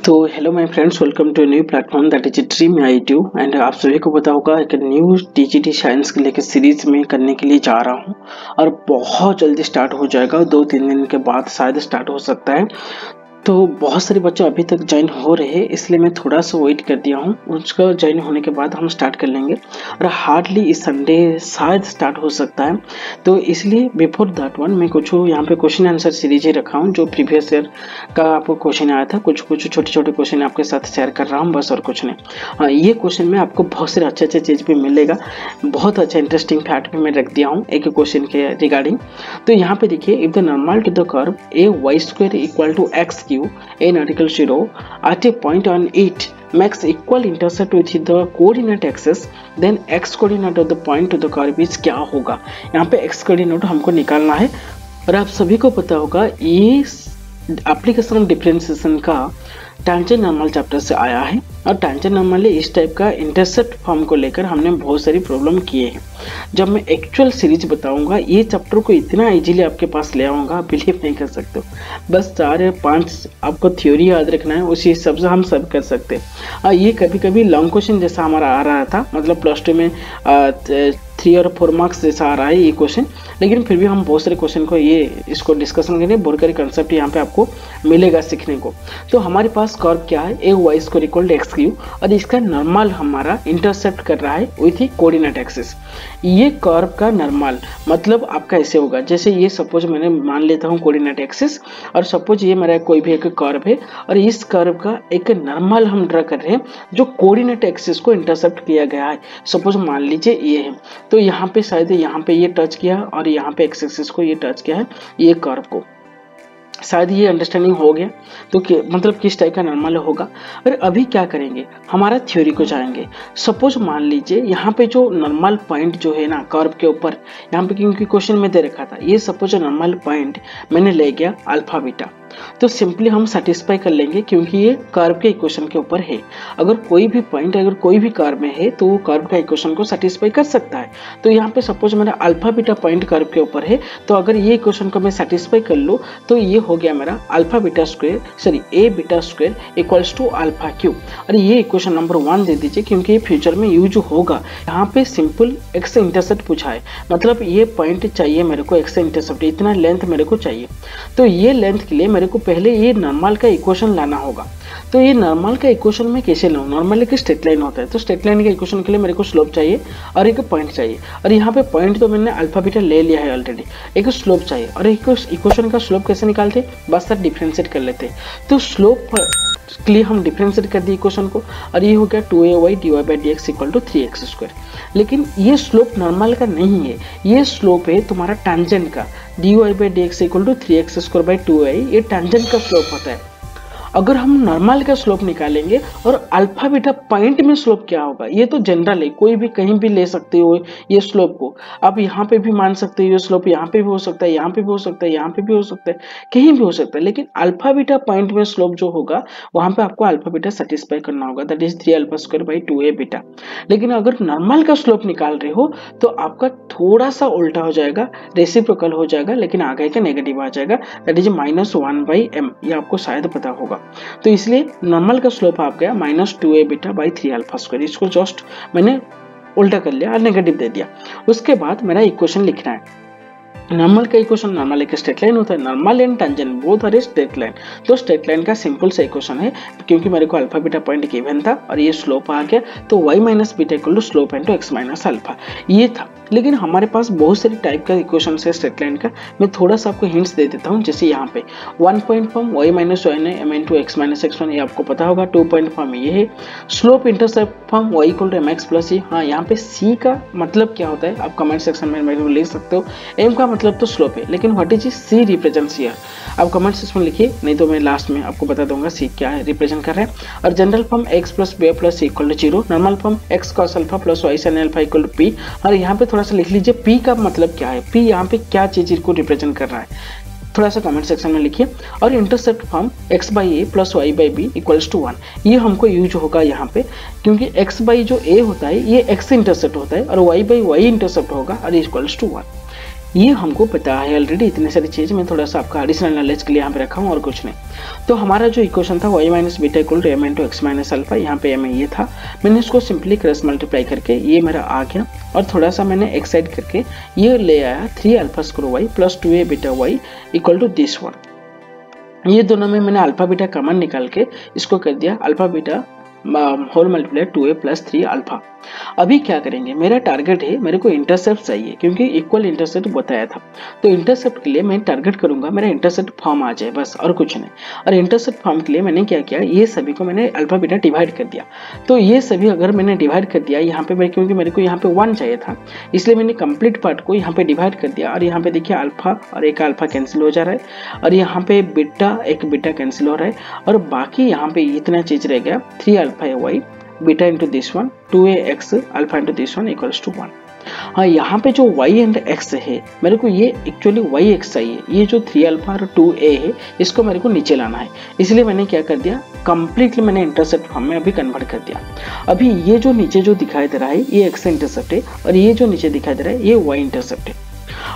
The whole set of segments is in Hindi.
तो hello my friends, welcome to new platform that is dream I and आप सभी को पता होगा एक न्यू टीजीटी साइंस के लेकर सीरीज में करने के लिए जा रहा हूं और बहुत जल्दी स्टार्ट हो जाएगा। 2-3 दिन के बाद शायद स्टार्ट हो सकता है। तो बहुत सारे बच्चे अभी तक ज्वाइन हो रहे हैं, इसलिए मैं थोड़ा सा वेट कर दिया हूँ। उसका ज्वाइन होने के बाद हम स्टार्ट कर लेंगे और हार्डली इस संडे शायद स्टार्ट हो सकता है। तो इसलिए बिफोर दैट वन मैं कुछ यहाँ पे क्वेश्चन आंसर सीरीज ही रखा हूँ। जो प्रीवियस ईयर का आपको क्वेश्चन आया था, कुछ छोटे छोटे क्वेश्चन आपके साथ शेयर कर रहा हूँ बस, और कुछ नहीं। हाँ, ये क्वेश्चन में आपको बहुत सारे अच्छे चीज़ भी मिलेगा। बहुत अच्छा इंटरेस्टिंग फैक्ट भी मैं रख दिया हूँ एक क्वेश्चन के रिगार्डिंग। तो यहाँ पे देखिए, if the normal to the curve a y square equal to x q in article 0 at a point on it makes equal intercept with the coordinate axis, then x coordinate of the point to the curve is क्या होगा। यहाँ पे x coordinate हमको निकालना है। और आप सभी को पता होगा ये एप्लीकेशन डिफरेंशिएशन का टेंजेंट नॉर्मल चैप्टर से आया है। और टेंजेंट नॉर्मल इस टाइप का इंटरसेप्ट फॉर्म को लेकर हमने बहुत सारी प्रॉब्लम किए हैं। जब मैं एक्चुअल सीरीज बताऊंगा, ये चैप्टर को इतना इजीली आपके पास ले आऊंगा, बिलीव नहीं कर सकते हो। बस 4 या 5 आपको थ्योरी याद रखना है, उसी हिसाब से हम सब कर सकते हैं। ये कभी कभी लॉन्ग क्वेश्चन जैसा हमारा आ रहा था, मतलब +2 में 3 और 4 मार्क्स जैसा आ रहा है ये क्वेश्चन, लेकिन फिर भी हम बहुत सारे क्वेश्चन को इसको डिस्कशन करेंगे। बहुत सारे कंसेप्ट यहाँ पे आपको मिलेगा सीखने को। तो हमारे पास कर्व क्या है, a y square equal to x cube, और इसका नॉर्मल हमारा इंटरसेप्ट कर रहा है विथ कोऑर्डिनेट एक्सिस। ये कर्व का नॉर्मल मतलब आपका ऐसे होगा, जैसे ये सपोज मैंने मान लेता हूँ कोऑर्डिनेट एक्सिस, और सपोज ये मेरा कोई भी एक कर्व है, और इस कर्व का एक नॉर्मल हम ड्रा कर रहे हैं जो कोऑर्डिनेट एक्सिस को इंटरसेप्ट किया गया है। सपोज मान लीजिए ये है, तो यहाँ पे शायद यहाँ पे ये टच किया और यहाँ पे एक्स एक्सिस को ये टच किया है, ये कर्व को। शायद ये अंडरस्टैंडिंग हो गया। तो मतलब किस टाइप का नॉर्मल होगा। और अभी क्या करेंगे, हमारा थ्योरी को जाएंगे। सपोज मान लीजिए यहाँ पे जो नॉर्मल पॉइंट जो है ना कर्व के ऊपर, यहाँ पे क्योंकि क्वेश्चन में दे रखा था, ये सपोज नॉर्मल पॉइंट मैंने ले गया अल्फा बीटा, तो सिंपली हम सेटिस्फाई कर लेंगे क्योंकि ये कर्व के इक्वेशन के ऊपर है। अगर कोई भी पॉइंट अगर कोई भी कर्व में है तो वो कर्व का इक्वेशन को सेटिस्फाई कर सकता है। तो यहाँ पे सपोज मेरा अल्फा बीटा पॉइंट कर्व के ऊपर है, तो अगर ये इक्वेशन को मैं सेटिस्फाई कर लूँ तो ये हो गया मेरा alpha beta square a beta square equals to alpha q. और ये इक्वेशन नंबर 1 दे दीजिए क्योंकि ये फ्यूचर में यूज होगा। यहाँ पे सिंपल एक्स इंटरसेप्ट पूछा है, मतलब ये पॉइंट चाहिए मेरे को, एक्स इंटरसेप्ट इतना लेंथ मेरे को चाहिए। तो ये लेंथ के लिए मेरे को पहले ये नॉर्मल का इक्वेशन लाना होगा। तो ये नॉर्मल का इक्वेशन में कैसे लाऊं, नॉर्मल एक स्ट्रेट लाइन होता है, तो स्ट्रेट लाइन के इक्वेशन के लिए मेरे को स्लोप चाहिए और एक पॉइंट चाहिए। और यहाँ पे पॉइंट तो मैंने अल्फा बीटा ले लिया है ऑलरेडी, एक स्लोप चाहिए। और एक इक्वेशन का स्लोप कैसे निकालते, बस सर डिफरेंशिएट कर लेते। तो स्लोप के लिए हम डिफरेंशिएट कर दिए इक्वेशन को, और ये हो गया 2ay dy/dx equal to 3x²। लेकिन ये स्लोप नॉर्मल का नहीं है, ये स्लोप है तुम्हारा टैंजेंट का। dy/dx इक्वल टू 3x²/2a ये टैंजेंट का स्लोप होता है। अगर हम नॉर्मल का स्लोप निकालेंगे और अल्फा बीटा पॉइंट में स्लोप क्या होगा, ये तो जनरल है, कोई भी कहीं भी ले सकते हो ये स्लोप को। आप यहाँ पे भी मान सकते हो ये स्लोप, यहाँ पे भी हो सकता है, यहाँ पे भी हो सकता है, यहाँ पे भी हो सकता है, कहीं भी हो सकता है। लेकिन अल्फा बीटा पॉइंट में स्लोप जो होगा वहां पे आपको अल्फा बीटा सेटिस्फाई करना होगा, दैट इज 3α² बीटा। लेकिन अगर नॉर्मल का स्लोप निकाल रहे हो तो आपका थोड़ा सा उल्टा हो जाएगा, रेसिप्रोकल हो जाएगा, लेकिन आगे का नेगेटिव आ जाएगा, दैट इज -1/m। ये आपको शायद पता होगा। तो इसलिए नॉर्मल का स्लोप आ गया -2a बीटा/3α²। इसको जस्ट मैंने उल्टा कर लिया और नेगेटिव दे दिया। उसके बाद मेरा इक्वेशन लिखना है। नॉर्मल का इक्वेशन, नॉर्मल एक स्ट्रेट लाइन होता है, normal and tangent both are straight line. तो स्ट्रेट लाइन का सिंपल सा इक्वेशन है, क्योंकि मेरे को अल्फा बीटा पॉइंट गिवन था और ये स्लोप आ गया, तो y minus beta equal to slope into x minus alpha ये था। लेकिन हमारे पास बहुत सारी टाइप का इक्वेशन है स्ट्रेट लाइन का। मैं थोड़ा सा आपको हिंट्स दे देता हूँ। जैसे यहाँ पे 1 point form y minus m into x minus x1, ये आपको पता होगा। 2 पॉइंट फॉर्म ये है। Slope intercept form y equal to mx plus e। हाँ, यहाँ पे c का मतलब क्या होता है आप कमेंट सेक्शन में मेरे को लिख सकते हो। m का मतलब तो स्लोप है, लेकिन what is c represents here, आप कमेंट सेक्शन में लिखिए, नहीं तो मैं लास्ट में आपको बता दूंगा c क्या है रिप्रेजेंट कर रहे हैं। और general form x plus b plus c equal to 0, normal form x cos alpha plus y sin alpha equal to p। और यहाँ पे थोड़ा सा लिख लीजिए p का मतलब क्या है, p यहाँ पे क्या चीज को रिप्रेजेंट कर रहा है, थोड़ा सा कमेंट सेक्शन में लिखिए। और intercept form x/a plus y/b equals to 1, ये हमको यूज होगा यहाँ पे, क्योंकि x/a जो a होता है ये x इंटरसेप्ट होता है और y/y इंटरसेप्ट होगा और इक्वल्स टू 1। ये हमको पता है ऑलरेडी, इतनी सारी चीज़ मैं थोड़ा सा आपका एडिशनल नॉलेज के लिए यहाँ पे रखा हूँ और कुछ नहीं। तो हमारा जो इक्वेशन था y minus beta equal to m into x minus alpha, यहाँ पे m ये था, मैंने इसको सिंपली क्रॉस मल्टीप्लाई करके ये मेरा आ गया और थोड़ा सा मैंने एक साइड करके ये ले आया 3 alpha square y plus 2a beta y equal to this one. ये दोनों में मैंने अल्फा बीटा कॉमन निकाल के इसको कर दिया alpha beta whole multiply 2a plus 3 alpha. अभी क्या करेंगे, मेरा टारगेट है, मेरे को इंटरसेप्ट चाहिए क्योंकि इक्वल इंटरसेप्ट बताया था। तो इंटरसेप्ट के लिए मैं टारगेट करूंगा मेरा इंटरसेप्ट फॉर्म आ जाए बस, और कुछ नहीं। और इंटरसेप्ट फॉर्म के लिए मैंने क्या किया, ये सभी को मैंने अल्फा बीटा डिवाइड कर दिया। तो ये सभी अगर मैंने डिवाइड कर दिया यहाँ पे, क्योंकि मेरे को यहाँ पे 1 चाहिए था, इसलिए मैंने कंप्लीट पार्ट को यहाँ पे डिवाइड कर दिया। और यहाँ पे देखिए अल्फा और एक अल्फा कैंसिल हो जा रहा है, और यहाँ पे बीटा एक बीटा कैंसिल हो रहा है, और बाकी यहाँ पे इतना चीज रह गया 3 alpha y beta into this one 2a x alpha into this one equals to 1। हाँ, यहाँ पे जो y एंड x है, मेरे को ये एक्चुअली y x चाहिए। ये जो 3 अल्फा और 2a है, इसको मेरे को नीचे लाना है, इसलिए मैंने क्या कर दिया, कंप्लीटली मैंने इंटरसेप्ट फॉर्म में अभी कन्वर्ट कर दिया। अभी ये जो नीचे जो दिखाई दे रहा है ये x इंटरसेप्ट है, और ये जो नीचे दिखाई दे रहा है ये y इंटरसेप्ट है।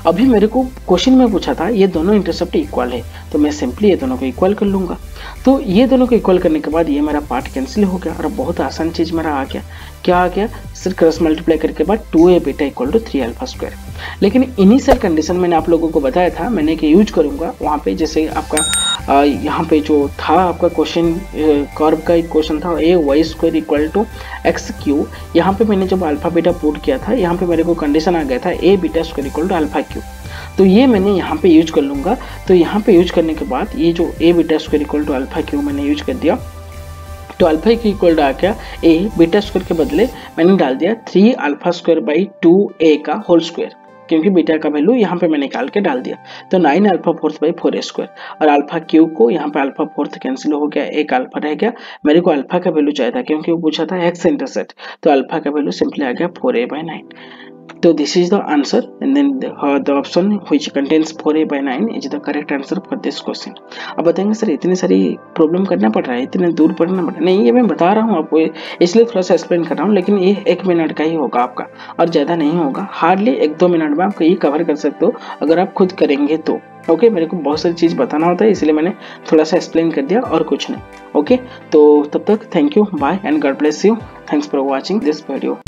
अभी मेरे को क्वेश्चन में पूछा था ये दोनों इंटरसेप्ट इक्वल है, तो मैं सिंपली ये दोनों को इक्वल कर लूंगा। तो ये दोनों को इक्वल करने के बाद ये मेरा पार्ट कैंसिल हो गया और बहुत आसान चीज मेरा आ गया। क्या आ गया, सिर्फ क्रॉस मल्टीप्लाई करके बाद 2a beta equal to 3 alpha square. लेकिन इनिशियल कंडीशन मैंने आप लोगों को बताया था, मैंने कि यूज करूंगा वहाँ पे, जैसे आपका यहाँ पे जो था आपका क्वेश्चन कर्व का एक क्वेश्चन था a y square equal to x q. यहाँ पे मैंने जब अल्फा बीटा पुट किया था, यहाँ पे मेरे को कंडीशन आ गया था a beta square equal to alpha q. तो ये मैंने यहाँ पे यूज कर लूंगा। तो यहाँ पे यूज करने के बाद ये जो a beta square equal to alpha q मैंने यूज कर दिया, तो अल्फा क्यू इक्वल टू आ गया a बीटा स्क्वायर के बदले मैंने डाल दिया 3 अल्फा स्क्वायर बाई 2a का होल स्क्वायर, क्योंकि बीटा का वैल्यू यहाँ पे मैंने निकाल के डाल दिया। तो 9 alpha fourth by 4a square, और अल्फा क्यू को यहाँ पे अल्फा फोर्थ कैंसिल हो गया, एक अल्फा रह गया। मेरे को अल्फा का वैल्यू चाहिए था क्योंकि वो पूछा था एक्स इंटरसेप्ट, तो अल्फा का वैल्यू सिंपली आ गया 4a by 9। So this is the answer, and then the option which contains 4a by 9 is the correct answer for this question. अब बताएंगे सर इतनी सारी प्रॉब्लम करना पड़ रहा है, इतने दूर पढ़ना पड़ रहा है। नहीं, ये मैं बता रहा हूँ आपको, इसलिए थोड़ा सा एक्सप्लेन कर रहा हूँ, लेकिन ये 1 मिनट का ही होगा आपका, और ज़्यादा नहीं होगा। हार्डली 1-2 मिनट में आप ये कवर कर सकते हो अगर आप खुद करेंगे तो। ओके, मेरे को बहुत सारी चीज़ बताना होता है, इसलिए मैंने थोड़ा सा एक्सप्लेन कर दिया और कुछ नहीं। ओके, तो तब तक thank you, bye and God bless you. Thanks for watching this video.